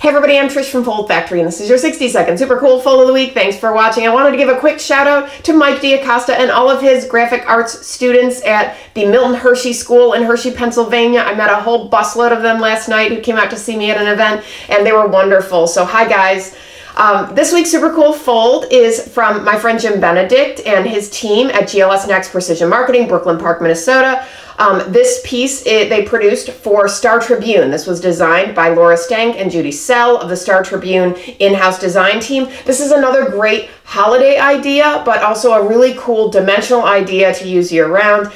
Hey everybody, I'm Trish from Foldfactory, and this is your 60-second super cool fold of the week. Thanks for watching. I wanted to give a quick shout out to Mike D'Acosta and all of his graphic arts students at the Milton Hershey School in Hershey, Pennsylvania. I met a whole busload of them last night who came out to see me at an event, and they were wonderful. So hi guys. This week's super cool fold is from my friend Jim Benedict and his team at GLS Next Precision Marketing, Brooklyn Park, Minnesota. This piece they produced for Star Tribune. This was designed by Laura Stank and Judy Sell of the Star Tribune in-house design team. This is another great holiday idea, but also a really cool dimensional idea to use year-round.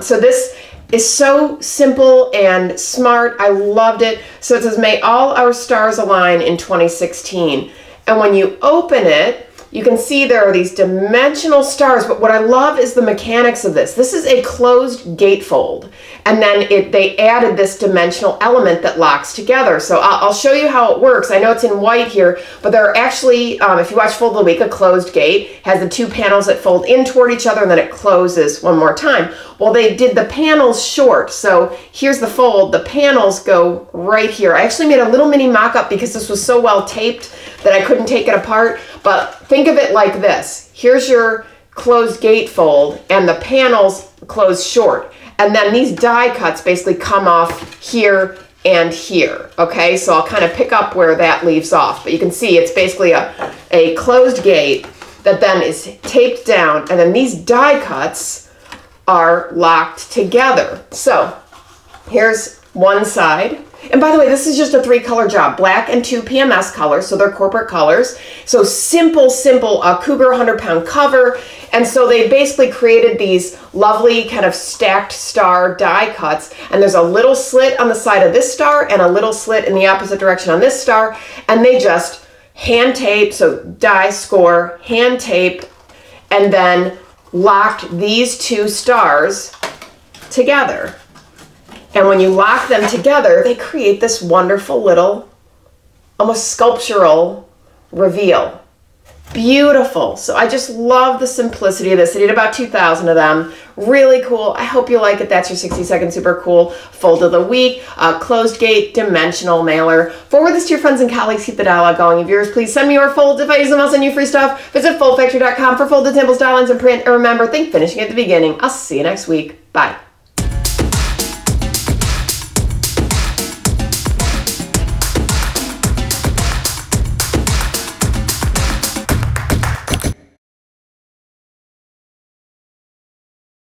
So this is so simple and smart. I loved it. So it says, "May all our stars align in 2016." And when you open it, you can see there are these dimensional stars, but what I love is the mechanics of this. This is a closed gatefold, and then they added this dimensional element that locks together. So I'll show you how it works. I know it's in white here, but there are actually, if you watch Fold of the Week, a closed gate has the two panels that fold in toward each other, and then it closes one more time. Well, they did the panels short, so here's the fold. The panels go right here. I actually made a little mini mock-up because this was so well taped that I couldn't take it apart, but think of it like this. Here's your closed gate fold, and the panels close short. And then these die cuts basically come off here and here, okay? So I'll kind of pick up where that leaves off. But you can see it's basically a closed gate that then is taped down, and then these die cuts are locked together. So here's one side. And by the way, this is just a 3-color job, black and 2 PMS colors, so they're corporate colors. So simple, Cougar 100-pound cover. And so they basically created these lovely kind of stacked star die cuts. And there's a little slit on the side of this star and a little slit in the opposite direction on this star. And they just hand tape, so die score, hand tape, and then locked these two stars together. And when you lock them together, they create this wonderful little, almost sculptural reveal. Beautiful. So I just love the simplicity of this. I did about 2,000 of them. Really cool. I hope you like it. That's your 60-second super cool fold of the week. Closed gate, dimensional mailer. Forward this to your friends and colleagues. Keep the dialogue going. Viewers, please send me your folds. If I use them, I'll send you free stuff. Visit foldfactory.com for folded samples, dial lines, and print. And remember, think finishing at the beginning. I'll see you next week. Bye.